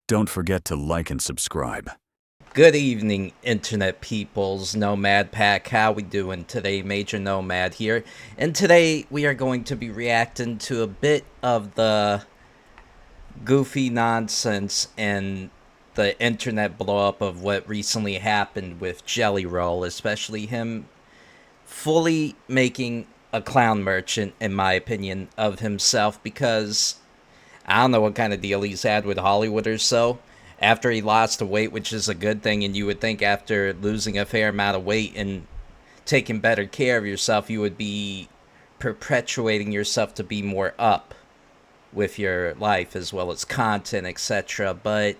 Don't forget to like and subscribe. Good evening, internet peoples. Nomad Pack, how we doing today? Major Nomad here, and today we are going to be reacting to a bit of the goofy nonsense and the internet blow up of what recently happened with Jellyroll, especially him fully making a clown merchant, in my opinion, of himself, because I don't know what kind of deal he's had with Hollywood or so. After he lost the weight, which is a good thing, and you would think after losing a fair amount of weight and taking better care of yourself, you would be perpetuating yourself to be more up with your life as well as content, etc. But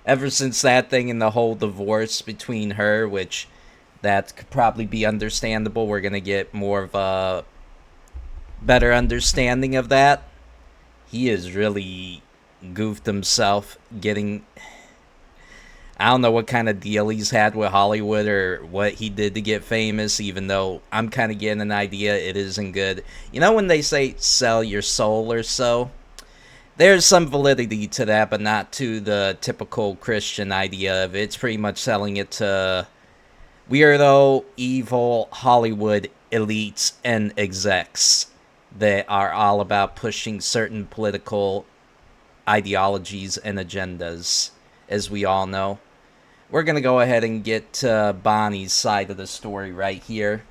ever since that thing and the whole divorce between her, which that could probably be understandable, we're going to get more of a better understanding of that. He has really goofed himself getting, I don't know what kind of deal he's had with Hollywood or what he did to get famous, even though I'm kind of getting an idea it isn't good. You know when they say sell your soul or so? There's some validity to that, but not to the typical Christian idea of it. It's pretty much selling it to weirdo, evil Hollywood elites and execs that are all about pushing certain political ideologies and agendas, as we all know. We're going to go ahead and get to Bonnie's side of the story right here.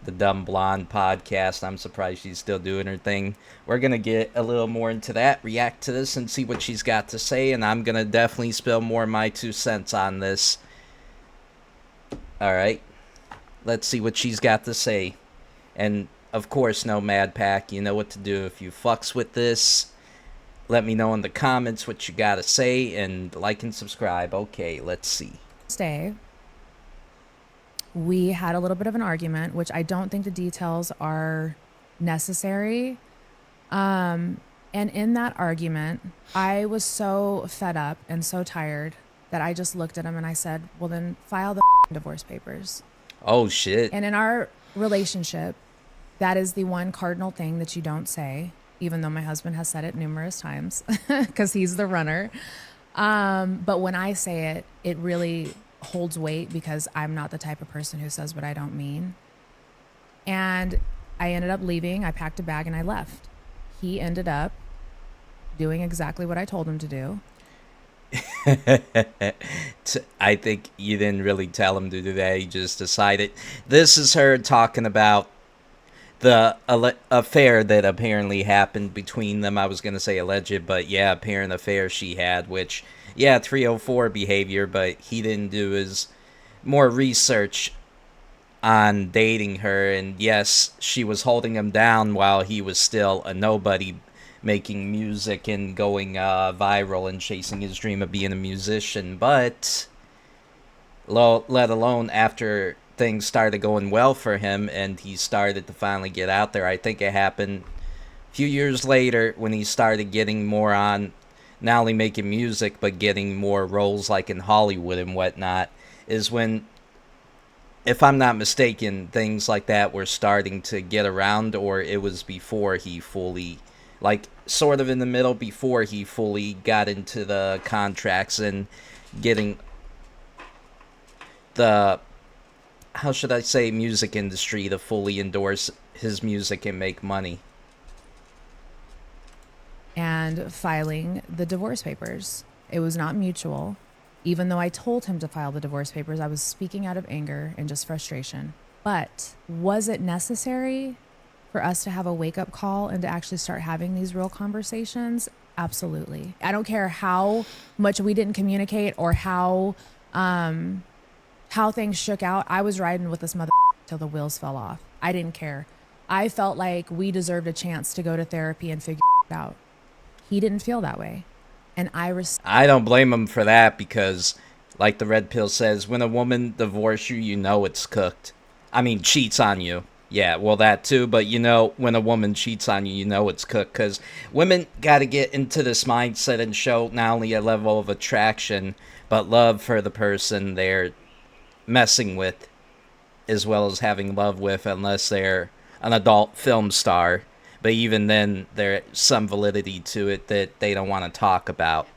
The Dumb Blonde podcast. I'm surprised she's still doing her thing. We're going to get a little more into that, react to this, and see what she's got to say, and I'm going to definitely spill more of my 2 cents on this. Alright, let's see what she's got to say. And, of course, Nomad Pack, you know what to do if you fucks with this. Let me know in the comments what you gotta say, and like and subscribe. Okay, let's see. Stay. We had a little bit of an argument, which I don't think the details are necessary. And in that argument, I was so fed up and so tired that I just looked at him and I said, well, then file the divorce papers. Oh, shit. And in our relationship, that is the one cardinal thing that you don't say, even though my husband has said it numerous times because he's the runner. But when I say it, it really holds weight because I'm not the type of person who says what I don't mean. And I ended up leaving. I packed a bag and I left. He ended up doing exactly what I told him to do. I think you didn't really tell him to do that. He just decided. This is her talking about the affair that apparently happened between them. I was going to say alleged, but yeah, apparent affair she had, which, yeah, 304 behavior, but he didn't do his more research on dating her, and yes, she was holding him down while he was still a nobody, making music and going viral and chasing his dream of being a musician, but let alone after things started going well for him and he started to finally get out there. I think it happened a few years later when he started getting more on, not only making music but getting more roles like in Hollywood and whatnot, is when, if I'm not mistaken, things like that were starting to get around, or it was before he fully, like sort of in the middle, before he fully got into the contracts and getting the, how should I say, music industry to fully endorse his music and make money. And filing the divorce papers. It was not mutual. Even though I told him to file the divorce papers, I was speaking out of anger and just frustration. But was it necessary for us to have a wake-up call and to actually start having these real conversations? Absolutely. I don't care how much we didn't communicate or how things shook out. I was riding with this mother till the wheels fell off. I didn't care. I felt like we deserved a chance to go to therapy and figure it out. He didn't feel that way. And I don't blame him for that, because like the red pill says, when a woman divorces you, you know it's cooked. I mean, cheats on you. Yeah, well, that too, but you know, when a woman cheats on you, you know it's cooked, because women got to get into this mindset and show not only a level of attraction, but love for the person they're messing with, as well as having love with, unless they're an adult film star. But even then, there's some validity to it that they don't want to talk about.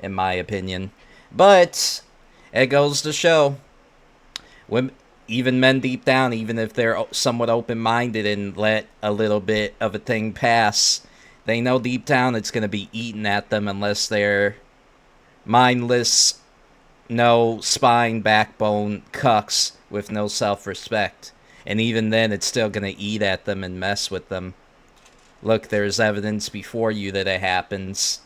in my opinion. But it goes to show, women, even men deep down, even if they're somewhat open-minded and let a little bit of a thing pass, they know deep down it's going to be eaten at them unless they're mindless, no spine, backbone cucks with no self-respect. And even then, it's still going to eat at them and mess with them. Look, there's evidence before you that it happens.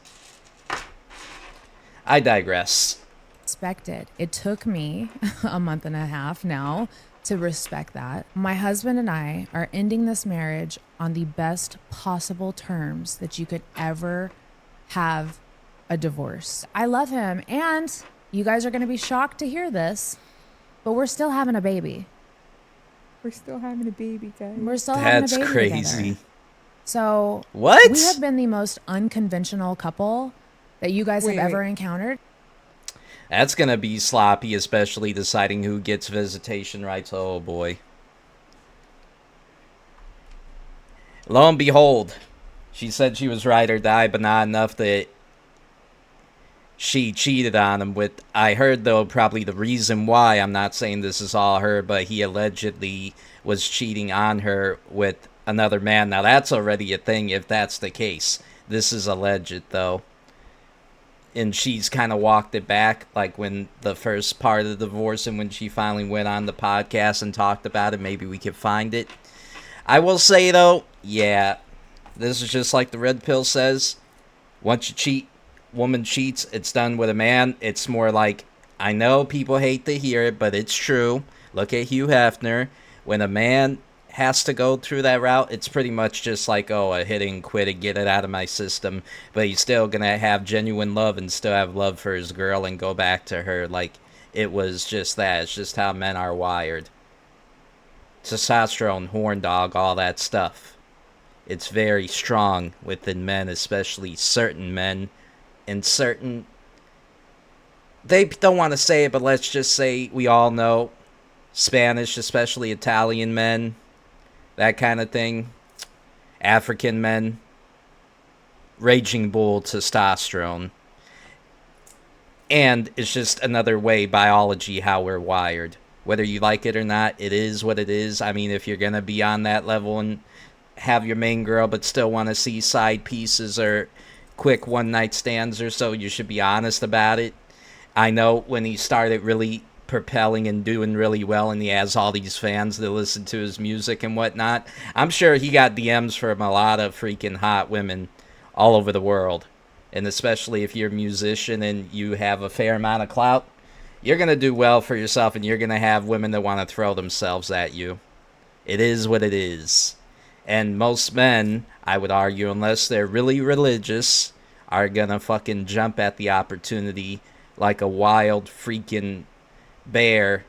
I digress. Respected. It took me a month and a half now to respect that. My husband and I are ending this marriage on the best possible terms that you could ever have a divorce. I love him, and you guys are going to be shocked to hear this, but we're still having a baby. We're still having a baby, guys. We're still having a baby. That's crazy. Together. So what? We have been the most unconventional couple that you guys have ever encountered. That's gonna be sloppy, especially deciding who gets visitation rights. Oh boy. Lo and behold, she said she was ride or die, but not enough that she cheated on him with, I heard though, probably the reason why, I'm not saying this is all her, but he allegedly was cheating on her with another man. Now that's already a thing if that's the case. This is alleged though. And she's kind of walked it back, like when the first part of the divorce and when she finally went on the podcast and talked about it. Maybe we could find it. I will say, though, yeah, this is just like the red pill says. Once you cheat, woman cheats, it's done with a man. It's more like, I know people hate to hear it, but it's true. Look at Hugh Hefner. When a man has to go through that route, it's pretty much just like, oh, a hit and quit and get it out of my system. But he's still gonna have genuine love and still have love for his girl and go back to her. Like, it was just that. It's just how men are wired. Testosterone, horn dog, all that stuff. It's very strong within men, especially certain men. And certain, they don't want to say it, but let's just say we all know Spanish, especially Italian men, that kind of thing. African men, raging bull testosterone. And it's just another way, biology, how we're wired. Whether you like it or not, it is what it is. I mean, if you're going to be on that level and have your main girl but still want to see side pieces or quick one-night stands or so, you should be honest about it. I know when he started really propelling and doing really well and he has all these fans that listen to his music and whatnot, I'm sure he got DMs from a lot of freaking hot women all over the world. And especially if you're a musician and you have a fair amount of clout, you're going to do well for yourself and you're going to have women that want to throw themselves at you. It is what it is. And most men, I would argue, unless they're really religious, are going to fucking jump at the opportunity like a wild freaking bear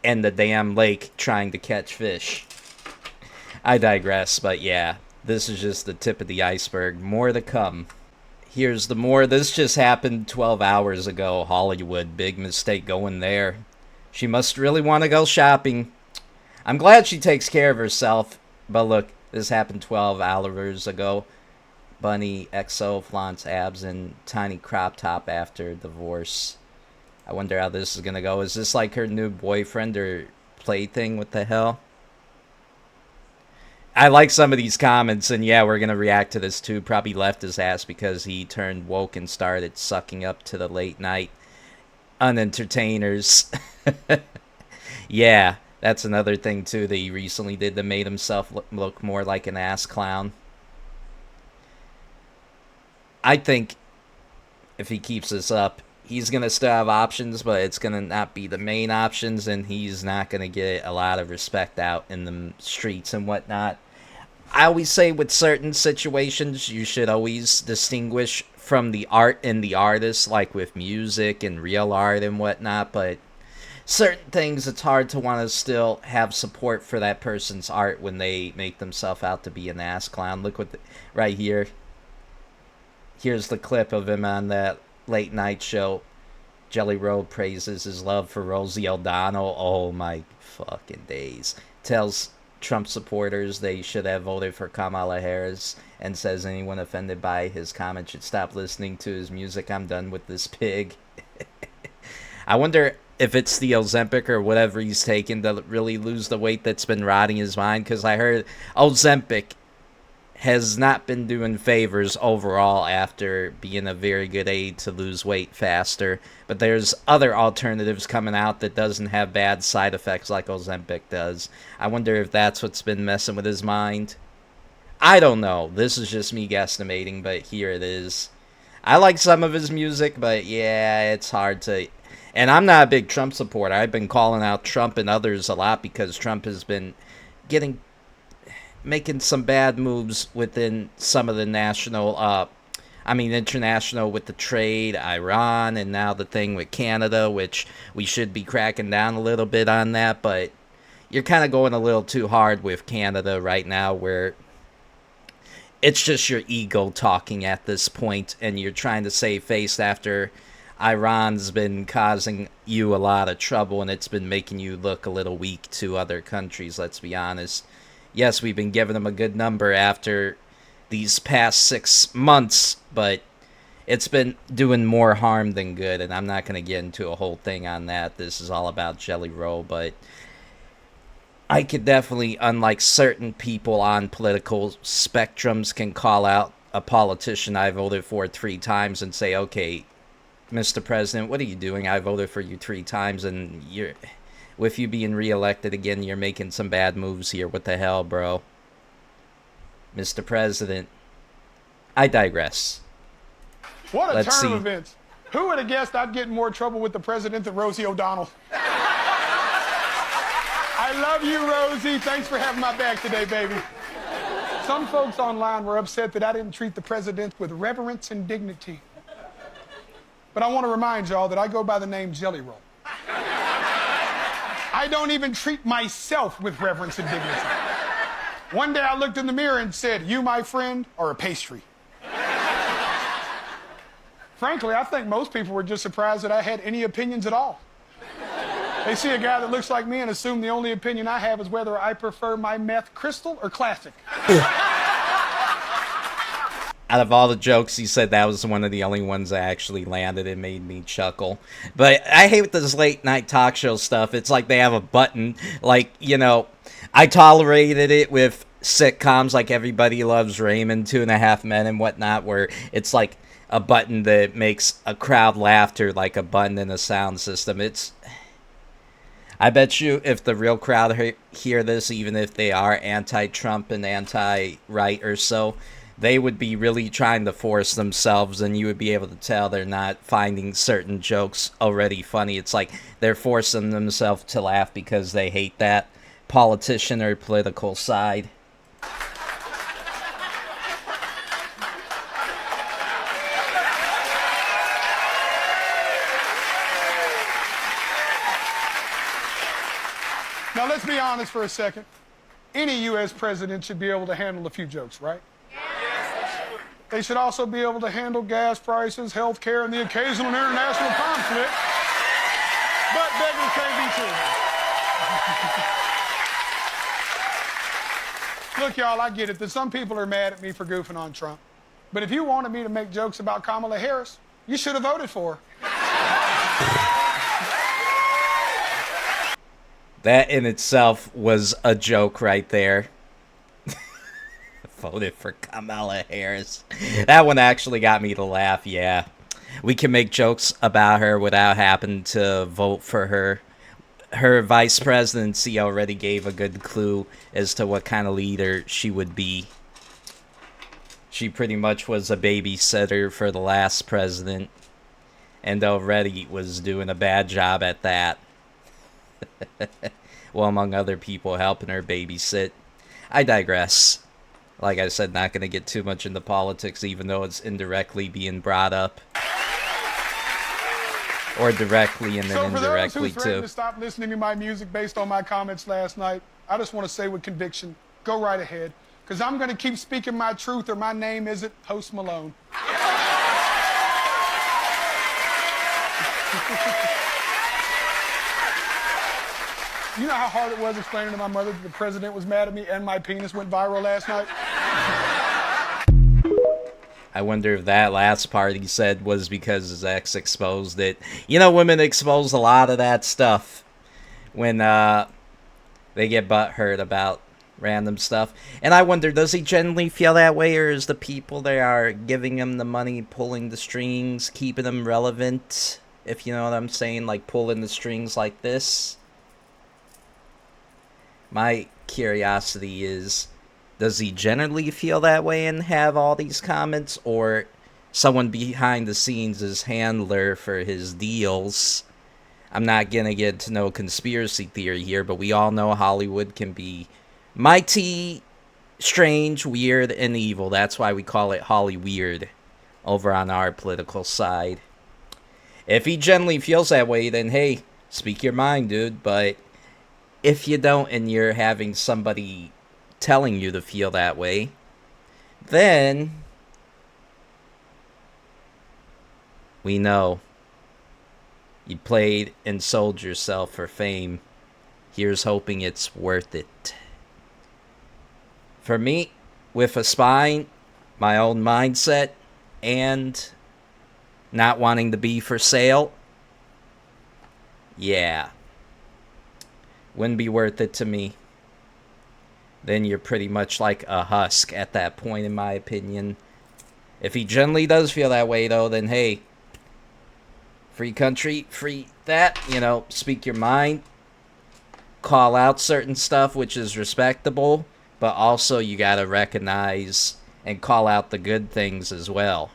in the damn lake trying to catch fish. I digress, but yeah, this is just the tip of the iceberg. More to come. Here's the more. This just happened 12 hours ago. Hollywood. Big mistake going there. She must really want to go shopping. I'm glad she takes care of herself. But look, this happened 12 hours ago. Bunny XO flaunts abs in tiny crop top after divorce. I wonder how this is going to go. Is this like her new boyfriend or plaything? What the hell? I like some of these comments, and yeah, we're going to react to this too. Probably left his ass because he turned woke and started sucking up to the late night unentertainers. Yeah, that's another thing too that he recently did that made himself look more like an ass clown. I think if he keeps this up, he's going to still have options, but it's going to not be the main options, and he's not going to get a lot of respect out in the streets and whatnot. I always say with certain situations, you should always distinguish from the art and the artist, like with music and real art and whatnot, but certain things, it's hard to want to still have support for that person's art when they make themselves out to be an ass clown. Look what right here. Here's the clip of him on that late night show. Jellyroll praises his love for Rosie O'Donnell. Oh my fucking days. Tells Trump supporters they should have voted for Kamala Harris, and says anyone offended by his comment should stop listening to his music. I'm done with this pig. I wonder if it's the Ozempic or whatever he's taken to really lose the weight that's been rotting his mind, because I heard Ozempic has not been doing favors overall after being a very good aid to lose weight faster. But there's other alternatives coming out that doesn't have bad side effects like Ozempic does. I wonder if that's what's been messing with his mind. I don't know. This is just me guesstimating, but here it is. I like some of his music, but yeah, it's hard to... And I'm not a big Trump supporter. I've been calling out Trump and others a lot because Trump has been making some bad moves within some of the international with the trade, Iran, and now the thing with Canada, which we should be cracking down a little bit on that, but you're kind of going a little too hard with Canada right now, where it's just your ego talking at this point, and you're trying to save face after Iran's been causing you a lot of trouble, and it's been making you look a little weak to other countries, let's be honest. Yes, we've been giving them a good number after these past 6 months, but it's been doing more harm than good, and I'm not going to get into a whole thing on that. This is all about jellyroll, but I could definitely, unlike certain people on political spectrums, can call out a politician I voted for 3 times and say, okay, Mr. President, what are you doing? I voted for you 3 times, and with you being reelected again, you're making some bad moves here. What the hell, bro? Mr. President. I digress. What a turn of events. Who would have guessed I'd get in more trouble with the president than Rosie O'Donnell? I love you, Rosie. Thanks for having my back today, baby. Some folks online were upset that I didn't treat the president with reverence and dignity. But I want to remind y'all that I go by the name Jellyroll. I don't even treat myself with reverence and dignity. One day I looked in the mirror and said, you, my friend, are a pastry. Frankly, I think most people were just surprised that I had any opinions at all. They see a guy that looks like me and assume the only opinion I have is whether I prefer my meth crystal or classic. Out of all the jokes he said, that was one of the only ones that actually landed and made me chuckle. But I hate this late night talk show stuff. It's like they have a button, like, you know, I tolerated it with sitcoms like Everybody Loves Raymond, 2.5 Men and whatnot, where it's like a button that makes a crowd laughter, like a button in a sound system. I bet you if the real crowd hear this, even if they are anti-Trump and anti-right or so, they would be really trying to force themselves, and you would be able to tell they're not finding certain jokes already funny. It's like they're forcing themselves to laugh because they hate that politician or political side. Now, let's be honest for a second. Any U.S. president should be able to handle a few jokes, right? They should also be able to handle gas prices, health care, and the occasional international conflict. But beggars can't be choosers. Look, y'all, I get it that some people are mad at me for goofing on Trump. But if you wanted me to make jokes about Kamala Harris, you should have voted for her. That in itself was a joke right there. Voted for Kamala Harris. That one actually got me to laugh, yeah. We can make jokes about her without having to vote for her. Her vice presidency already gave a good clue as to what kind of leader she would be. She pretty much was a babysitter for the last president, and already was doing a bad job at that. Well, among other people helping her babysit. I digress. Like I said, not going to get too much into politics, even though it's indirectly being brought up. Or directly and then indirectly, too. So for those who threatened to stop listening to my music based on my comments last night, I just want to say with conviction, go right ahead. Because I'm going to keep speaking my truth, or my name isn't Post Malone. You know how hard it was explaining to my mother that the president was mad at me and my penis went viral last night? I wonder if that last part he said was because his ex exposed it. You know, women expose a lot of that stuff when they get butthurt about random stuff. And I wonder, does he genuinely feel that way, or is the people that are giving him the money, pulling the strings, keeping him relevant, if you know what I'm saying, like pulling the strings like this? My curiosity is, does he generally feel that way and have all these comments, or someone behind the scenes is handler for his deals? I'm not going to get to no conspiracy theory here, but we all know Hollywood can be mighty strange, weird, and evil. That's why we call it Holly Weird over on our political side. If he generally feels that way, then hey, speak your mind, dude. But if you don't and you're having somebody telling you to feel that way, then we know you played and sold yourself for fame. Here's hoping it's worth it. For me, with a spine, my own mindset, and not wanting to be for sale, yeah, wouldn't be worth it to me. Then you're pretty much like a husk at that point, in my opinion. If he generally does feel that way, though, then hey, free country, free that, you know, speak your mind, call out certain stuff, which is respectable, but also you gotta recognize and call out the good things as well.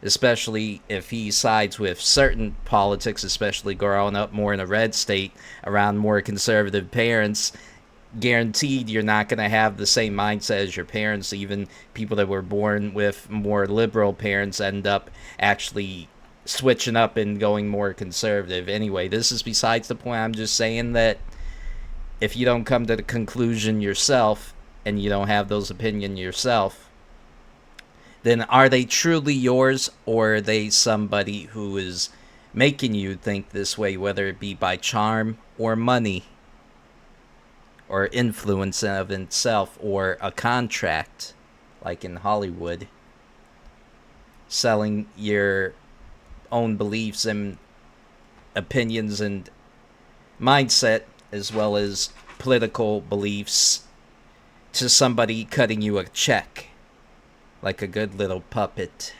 Especially if he sides with certain politics, especially growing up more in a red state around more conservative parents. Guaranteed you're not going to have the same mindset as your parents. Even people that were born with more liberal parents end up actually switching up and going more conservative. Anyway, this is besides the point. I'm just saying that if you don't come to the conclusion yourself and you don't have those opinions yourself, then are they truly yours, or are they somebody who is making you think this way, whether it be by charm or money, or influence of itself, or a contract, like in Hollywood, selling your own beliefs and opinions and mindset, as well as political beliefs, to somebody cutting you a check, like a good little puppet.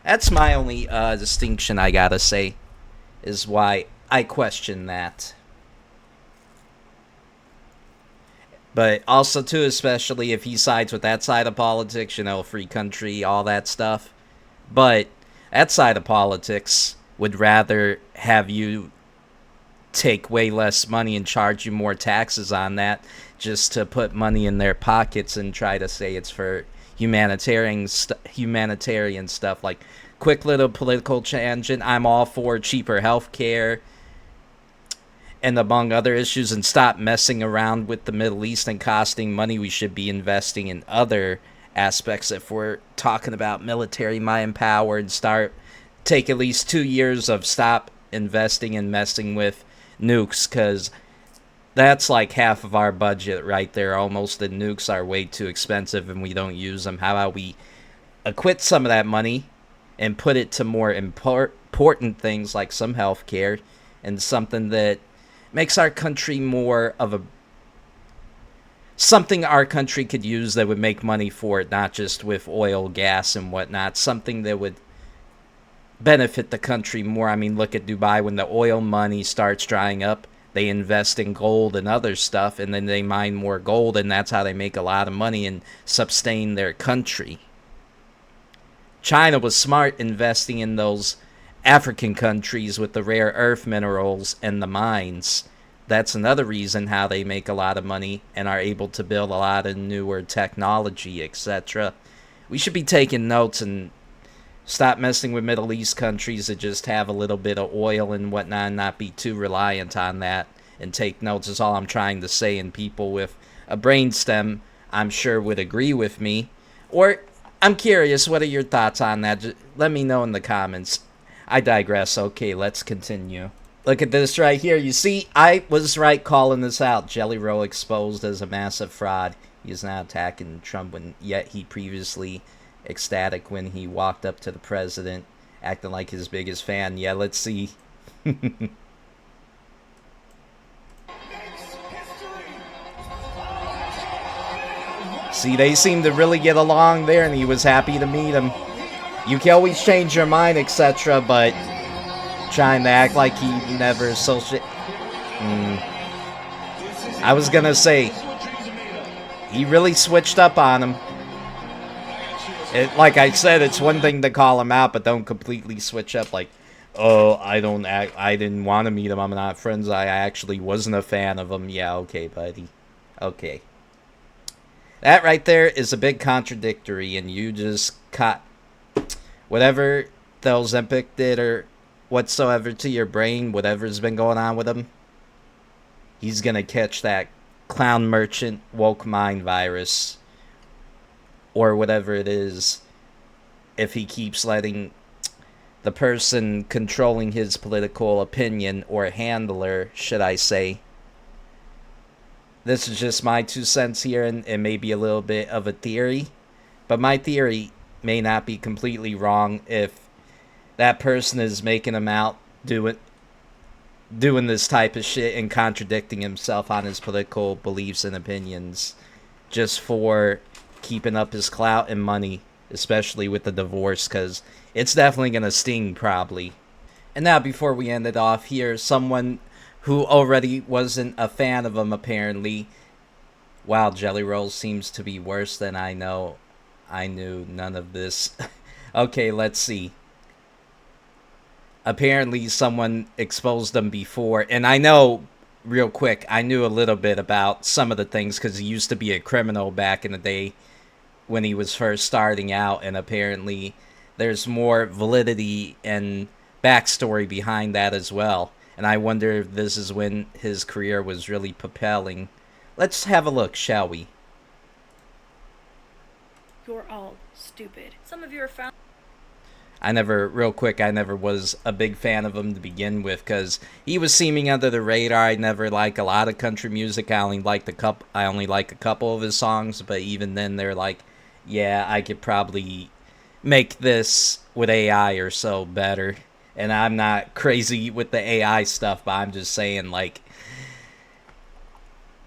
That's my only distinction I gotta say, is why I question that. But also, too, especially if he sides with that side of politics, you know, free country, all that stuff. But that side of politics would rather have you take way less money and charge you more taxes on that, just to put money in their pockets and try to say it's for humanitarian stuff. Like, quick little political tangent, I'm all for cheaper health care and among other issues, and stop messing around with the Middle East and costing money. We should be investing in other aspects. If we're talking about military manpower, and take at least 2 years of stop investing and messing with nukes, because that's like half of our budget right there almost. The nukes are way too expensive and we don't use them. How about we acquit some of that money and put it to more important things, like some health care and something that makes our country more of a something our country could use that would make money for it, not just with oil, gas, and whatnot. Something that would benefit the country more. I mean, look at Dubai. When the oil money starts drying up, they invest in gold and other stuff, and then they mine more gold, and that's how they make a lot of money and sustain their country. China was smart investing in those African countries with the rare earth minerals and the mines. That's another reason how they make a lot of money and are able to build a lot of newer technology, etc. We should be taking notes and stop messing with Middle East countries that just have a little bit of oil and whatnot, and not be too reliant on that, and take notes is all I'm trying to say. And people with a brainstem, I'm sure, would agree with me. Or, I'm curious, what are your thoughts on that? Just let me know in the comments. I digress. Okay, let's continue. Look at this right here. You see, I was right calling this out. Jellyroll exposed as a massive fraud. He is now attacking Trump, yet he previously ecstatic when he walked up to the president, acting like his biggest fan. Yeah, let's see. See, they seem to really get along there, and he was happy to meet him. You can always change your mind, etc., but trying to act like he never I was gonna say, he really switched up on him. Like I said, it's one thing to call him out, but don't completely switch up like, oh, I didn't want to meet him, I'm not friends, I actually wasn't a fan of him. Yeah, okay, buddy. Okay. That right there is a bit contradictory, and you just caught whatever the Ozempic did or whatsoever to your brain, whatever's been going on with him. He's gonna catch that clown merchant woke mind virus or whatever it is if he keeps letting the person controlling his political opinion, or handler, should I say. This is just my 2 cents here, and it may be a little bit of a theory, but my theory may not be completely wrong if that person is making him out doing this type of shit and contradicting himself on his political beliefs and opinions just for keeping up his clout and money, especially with the divorce, because it's definitely going to sting probably. And now, before we end it off here, someone who already wasn't a fan of him apparently. Wow, Jellyroll seems to be worse than I know. I knew none of this. Okay, let's see. Apparently someone exposed him before, and I know, real quick, I knew a little bit about some of the things because he used to be a criminal back in the day when he was first starting out, and apparently there's more validity and backstory behind that as well. And I wonder if this is when his career was really propelling. Let's have a look, shall we? You're all stupid. Some of you are found. I never was a big fan of him to begin with, because he was seeming under the radar. I never like a lot of country music. I only like a couple of his songs, but even then they're like, yeah, I could probably make this with AI or so better. And I'm not crazy with the AI stuff, but I'm just saying, like,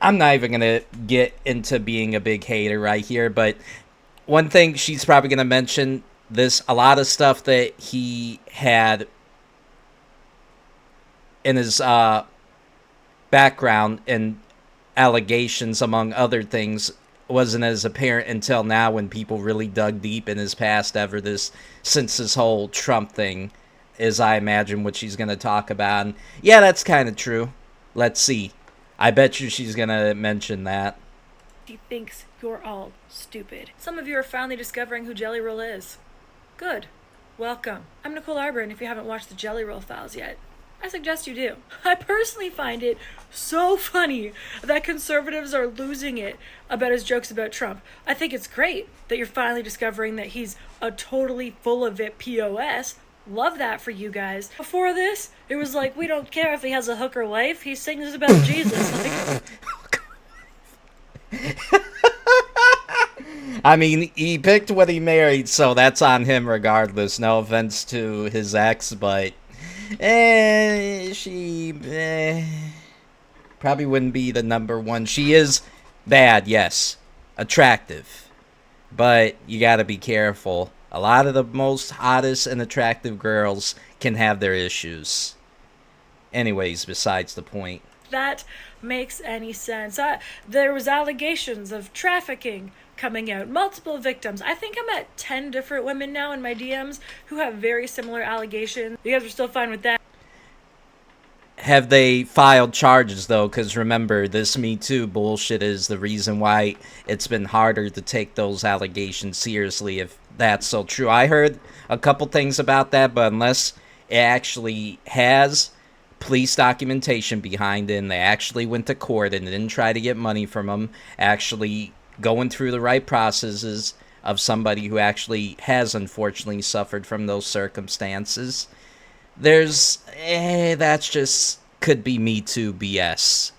I'm not even going to get into being a big hater right here, but one thing she's probably going to mention, a lot of stuff that he had in his background and allegations, among other things, wasn't as apparent until now when people really dug deep in his past since this whole Trump thing, is I imagine what she's going to talk about. And yeah, that's kind of true. Let's see. I bet you she's going to mention that. He thinks you're all stupid. Some of you are finally discovering who Jellyroll is. Good. Welcome. I'm Nicole Arbor, and if you haven't watched the Jellyroll files yet, I suggest you do. I personally find it so funny that conservatives are losing it about his jokes about Trump. I think it's great that you're finally discovering that he's a totally full of it POS. Love that for you guys. Before this, it was like, we don't care if he has a hooker wife. He sings about Jesus. I mean, he picked what he married, so that's on him regardless. No offense to his ex, but she probably wouldn't be the number one. She is bad, yes. Attractive. But you gotta be careful. A lot of the most hottest and attractive girls can have their issues. Anyways, besides the point. That makes any sense. There was allegations of trafficking coming out. Multiple victims. I think I'm at 10 different women now in my DMs who have very similar allegations. You guys are still fine with that? Have they filed charges, though? Because remember, this Me Too bullshit is the reason why it's been harder to take those allegations seriously, if that's so true. I heard a couple things about that, but unless it actually has police documentation behind it, and they actually went to court and didn't try to get money from them, actually going through the right processes of somebody who actually has unfortunately suffered from those circumstances, that's just could be Me Too BS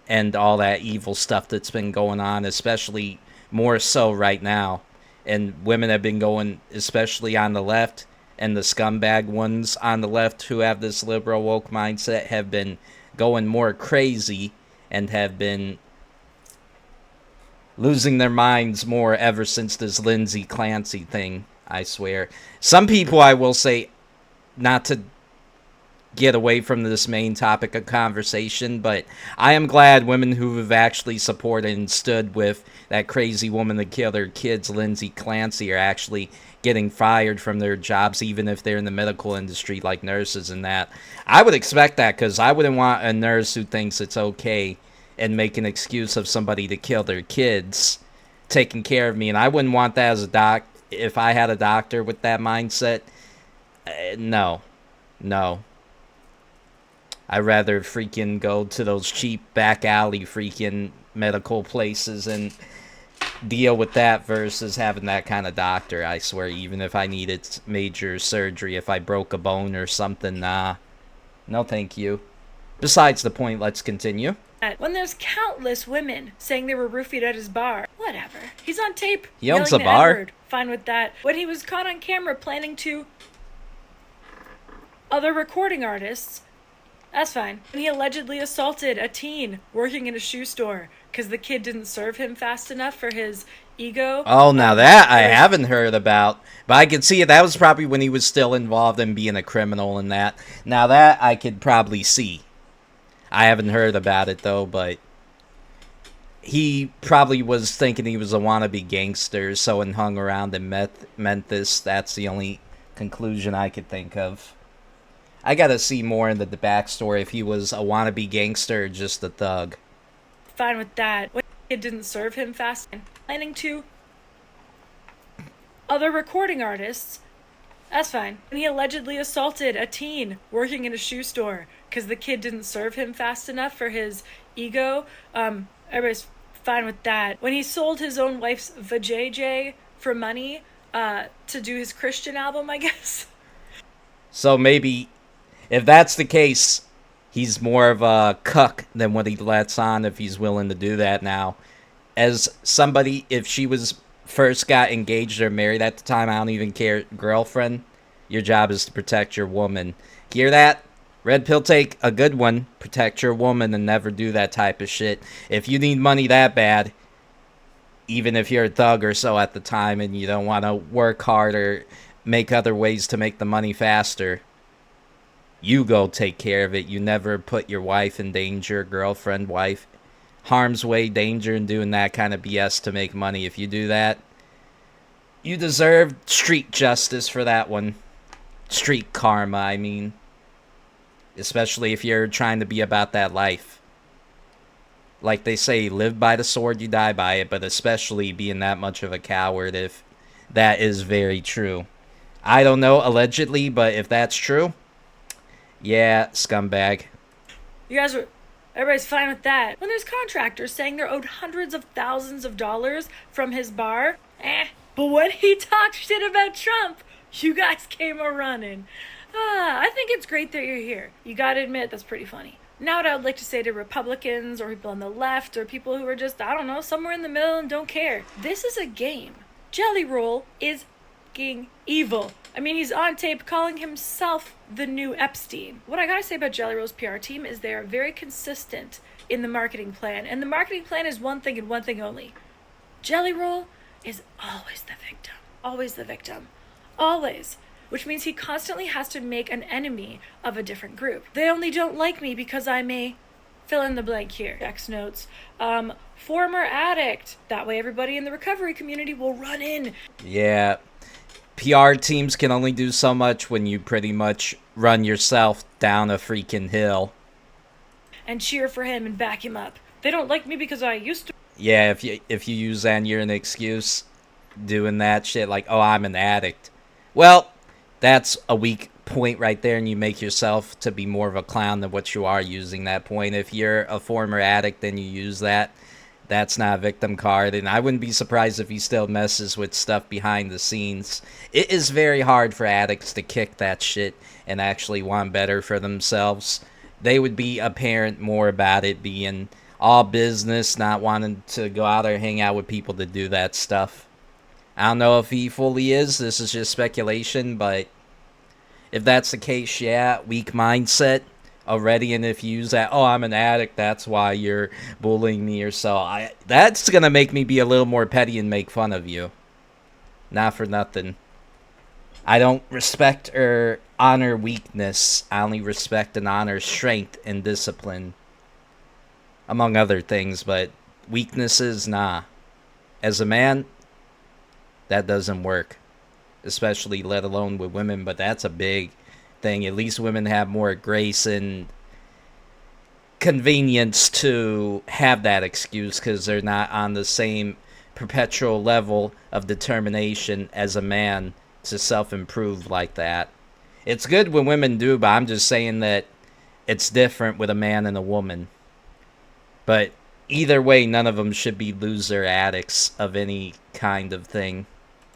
and all that evil stuff that's been going on, especially more so right now. And women have been going, especially on the left, and the scumbag ones on the left who have this liberal woke mindset have been going more crazy and have been losing their minds more ever since this Lindsay Clancy thing, I swear. Some people, I will say, not to get away from this main topic of conversation, but I am glad women who have actually supported and stood with that crazy woman that killed her kids, Lindsay Clancy, are actually getting fired from their jobs, even if they're in the medical industry, like nurses and that. I would expect that, because I wouldn't want a nurse who thinks it's okay and make an excuse of somebody to kill their kids taking care of me, and I wouldn't want that as a if I had a doctor with that mindset. No. I'd rather freaking go to those cheap back alley freaking medical places and deal with that versus having that kind of doctor, I swear. Even if I needed major surgery, if I broke a bone or something, nah. No thank you. Besides the point, let's continue. When there's countless women saying they were roofied at his bar. Whatever. He's on tape. He owns yelling a the bar? N-word. Fine with that. When he was caught on camera planning to other recording artists, that's fine. When he allegedly assaulted a teen working in a shoe store because the kid didn't serve him fast enough for his ego. Oh, now that I haven't heard about. But I could see it. That was probably when he was still involved in being a criminal and that. Now that I could probably see. I haven't heard about it, though, but he probably was thinking he was a wannabe gangster, so and hung around in Memphis. That's the only conclusion I could think of. I gotta see more into the backstory if he was a wannabe gangster or just a thug. Fine with that. When the kid didn't serve him fast and planning to other recording artists, that's fine. When he allegedly assaulted a teen working in a shoe store because the kid didn't serve him fast enough for his ego, everybody's fine with that. When he sold his own wife's vajayjay for money to do his Christian album, I guess. So maybe, if that's the case, he's more of a cuck than what he lets on if he's willing to do that now. As somebody, if she was first got engaged or married at the time, I don't even care, girlfriend, your job is to protect your woman. Hear that? Red pill take a good one. Protect your woman and never do that type of shit. If you need money that bad, even if you're a thug or so at the time and you don't want to work hard or make other ways to make the money faster, you go take care of it. You never put your wife in danger, girlfriend, wife, harm's way, danger, and doing that kind of BS to make money. If you do that, you deserve street justice for that one. Street karma, I mean. Especially if you're trying to be about that life. Like they say, live by the sword, you die by it, but especially being that much of a coward if that is very true. I don't know, allegedly, but if that's true, yeah, scumbag. Everybody's fine with that. When there's contractors saying they're owed hundreds of thousands of dollars from his bar, but when he talked shit about Trump, you guys came a-running. I think it's great that you're here. You gotta admit, that's pretty funny. Now what I would like to say to Republicans or people on the left or people who are just, I don't know, somewhere in the middle and don't care. This is a game. Jellyroll is fucking evil. I mean, he's on tape calling himself the new Epstein. What I gotta say about Jellyroll's PR team is they are very consistent in the marketing plan. And the marketing plan is one thing and one thing only. Jellyroll is always the victim. Always the victim. Always. Which means he constantly has to make an enemy of a different group. They only don't like me because I'm a fill in the blank here. X notes. Former addict. That way everybody in the recovery community will run in. Yeah. PR teams can only do so much when you pretty much run yourself down a freaking hill. And cheer for him and back him up. They don't like me because I used to. Yeah, if you use that and you're an excuse doing that shit like, oh, I'm an addict. Well, that's a weak point right there, and you make yourself to be more of a clown than what you are using that point. If you're a former addict and you use that, that's not a victim card, and I wouldn't be surprised if he still messes with stuff behind the scenes. It is very hard for addicts to kick that shit and actually want better for themselves. They would be apparent more about it being all business, not wanting to go out or hang out with people to do that stuff. I don't know if he fully is. This is just speculation, but if that's the case, yeah, weak mindset already. And if you use that, oh, I'm an addict, that's why you're bullying me or so, that's gonna make me be a little more petty and make fun of you. Not for nothing. I don't respect or honor weakness. I only respect and honor strength and discipline, among other things. But weaknesses, nah. As a man, that doesn't work, especially let alone with women. But that's a big thing. At least women have more grace and convenience to have that excuse because they're not on the same perpetual level of determination as a man to self-improve like that. It's good when women do, but I'm just saying that it's different with a man and a woman. But either way, none of them should be loser addicts of any kind of thing.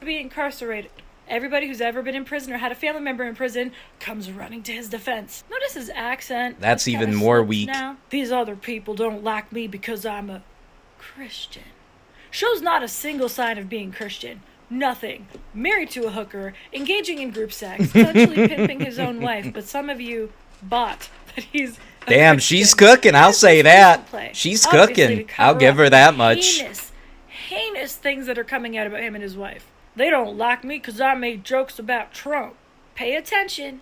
Be incarcerated. Everybody who's ever been in prison or had a family member in prison comes running to his defense. Notice his accent. That's It's even kinda more slips weak. now. These other people don't like me because I'm a Christian. Shows not a single sign of being Christian. Nothing. Married to a hooker, engaging in group sex, essentially pimping his own wife. But some of you bought that he's a Damn, Christian. she's cooking. I'll say that. Play. She's Obviously, cooking. to cover I'll give up her the that much. heinous things that are coming out about him and his wife. They don't like me because I made jokes about Trump. Pay attention.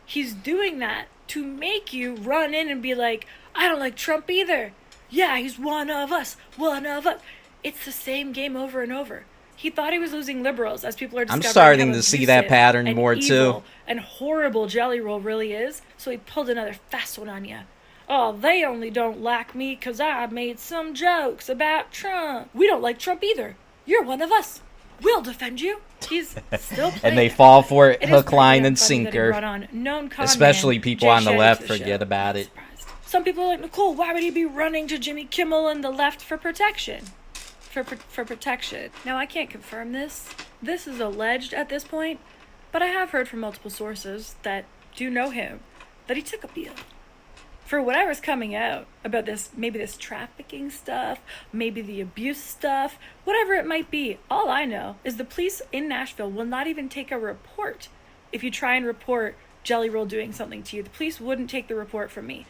He's doing that to make you run in and be like, I don't like Trump either. Yeah, he's one of us. One of us. It's the same game over and over. He thought he was losing liberals, as people are discovering I'm starting how to see that abusive pattern and more evil too. and horrible Jellyroll really is. So he pulled another fast one on you. Oh, they only don't like me because I made some jokes about Trump. We don't like Trump either. You're one of us. We'll defend you. He's still playing. And they fall for it, It is hook, pretty line, damn and funny that he brought sinker. on known con Especially man people Jay on the Shetty left to the forget show. about Not it. surprised. Some people are like, Nicole, why would he be running to Jimmy Kimmel and the left for protection? For protection. Now, I can't confirm this. This is alleged at this point, but I have heard from multiple sources that do know him that he took a deal. For whatever's coming out about this, maybe this trafficking stuff, maybe the abuse stuff, whatever it might be, all I know is the police in Nashville will not even take a report if you try and report Jellyroll doing something to you. The police wouldn't take the report from me.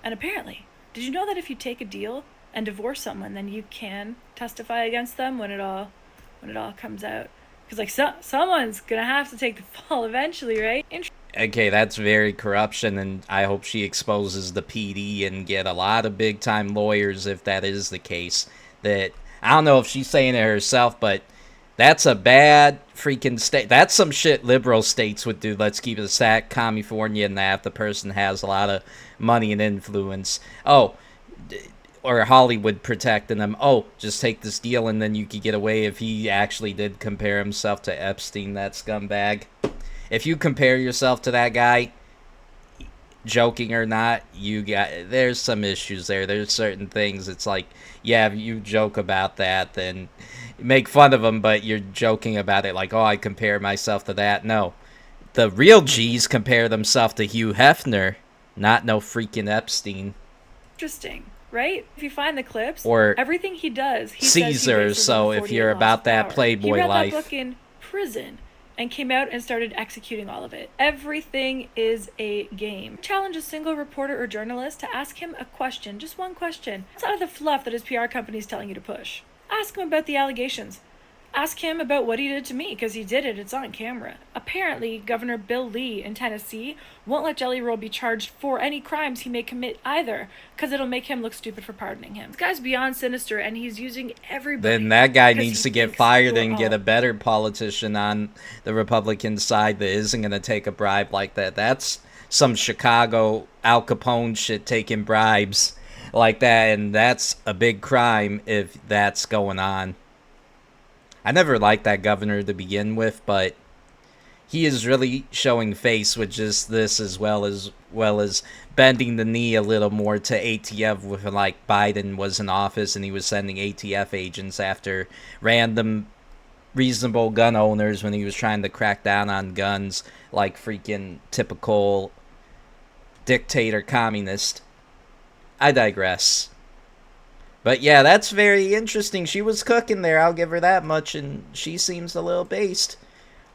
And apparently, did you know that if you take a deal and divorce someone, then you can testify against them when it all comes out? Because someone's gonna have to take the fall eventually, right? Okay, that's very corruption, and I hope she exposes the PD and get a lot of big-time lawyers if that is the case. That, I don't know if she's saying it herself, but that's a bad freaking state. That's some shit liberal states would do. Let's keep it a stack, California, and that if the person has a lot of money and influence. Oh, or Hollywood protecting them. Oh, just take this deal and then you could get away if he actually did compare himself to Epstein, that scumbag. If you compare yourself to that guy, joking or not, there's some issues there. There's certain things. It's like, yeah, if you joke about that, then make fun of him, but you're joking about it like, oh, I compare myself to that. No. The real G's compare themselves to Hugh Hefner, not no freaking Epstein. Interesting, right? If you find the clips, Or everything he does, he Caesar, says he bases so on the if you're 48 laws about of that power. Playboy he read life. that book in prison and came out and started executing all of it. Everything is a game. Challenge a single reporter or journalist to ask him a question, just one question. It's out of the fluff that his PR company is telling you to push. Ask him about the allegations. Ask him about what he did to me, because he did it. It's on camera. Apparently, Governor Bill Lee in Tennessee won't let Jellyroll be charged for any crimes he may commit either, because it'll make him look stupid for pardoning him. This guy's beyond sinister, and he's using everybody. Then that guy 'cause needs he to get thinks fired we're and get all- a better politician on the Republican side that isn't going to take a bribe like that. That's some Chicago Al Capone shit, taking bribes like that, and that's a big crime if that's going on. I never liked that governor to begin with, but he is really showing face with just this, as well as bending the knee a little more to ATF with, like, Biden was in office and he was sending ATF agents after random reasonable gun owners when he was trying to crack down on guns like freaking typical dictator communist. I digress. But yeah, that's very interesting. She was cooking there, I'll give her that much, and she seems a little based.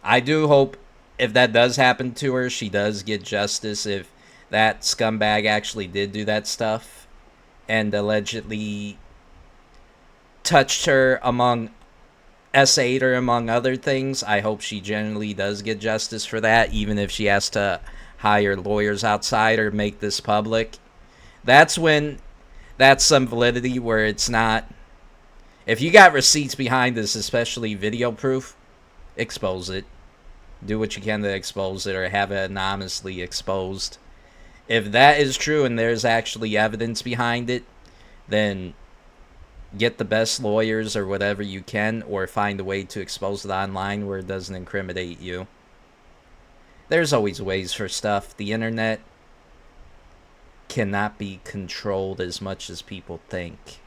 I do hope if that does happen to her, she does get justice. If that scumbag actually did do that stuff and allegedly touched her among essayed her among other things, I hope she generally does get justice for that, even if she has to hire lawyers outside or make this public. That's when that's some validity, where it's not, if you got receipts behind this, especially video proof, expose it. Do what you can to expose it, or have it anonymously exposed. If that is true and there's actually evidence behind it, then get the best lawyers or whatever you can, or find a way to expose it online where it doesn't incriminate you. There's always ways for stuff. The internet cannot be controlled as much as people think.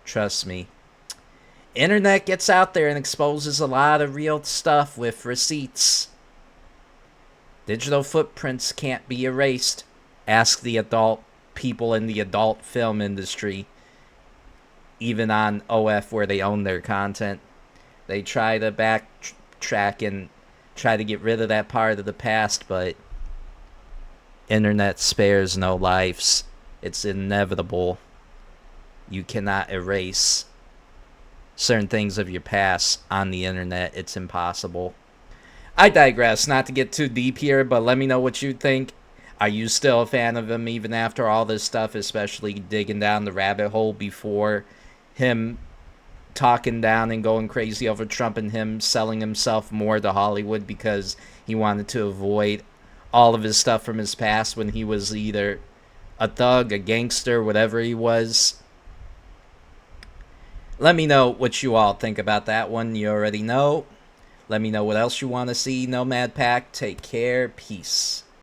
Trust me. Internet gets out there and exposes a lot of real stuff with receipts. Digital footprints can't be erased. Ask the adult people in the adult film industry. Even on OF, where they own their content, they try to backtrack and try to get rid of that part of the past, but internet spares no lives. It's inevitable. You cannot erase certain things of your past on the internet. It's impossible. I digress, not to get too deep here, but let me know what you think. Are you still a fan of him even after all this stuff, especially digging down the rabbit hole before him talking down and going crazy over Trump and him selling himself more to Hollywood because he wanted to avoid all of his stuff from his past when he was either a thug, a gangster, whatever he was? Let me know what you all think about that one. You already know. Let me know what else you want to see. Nomad Pack, take care. Peace.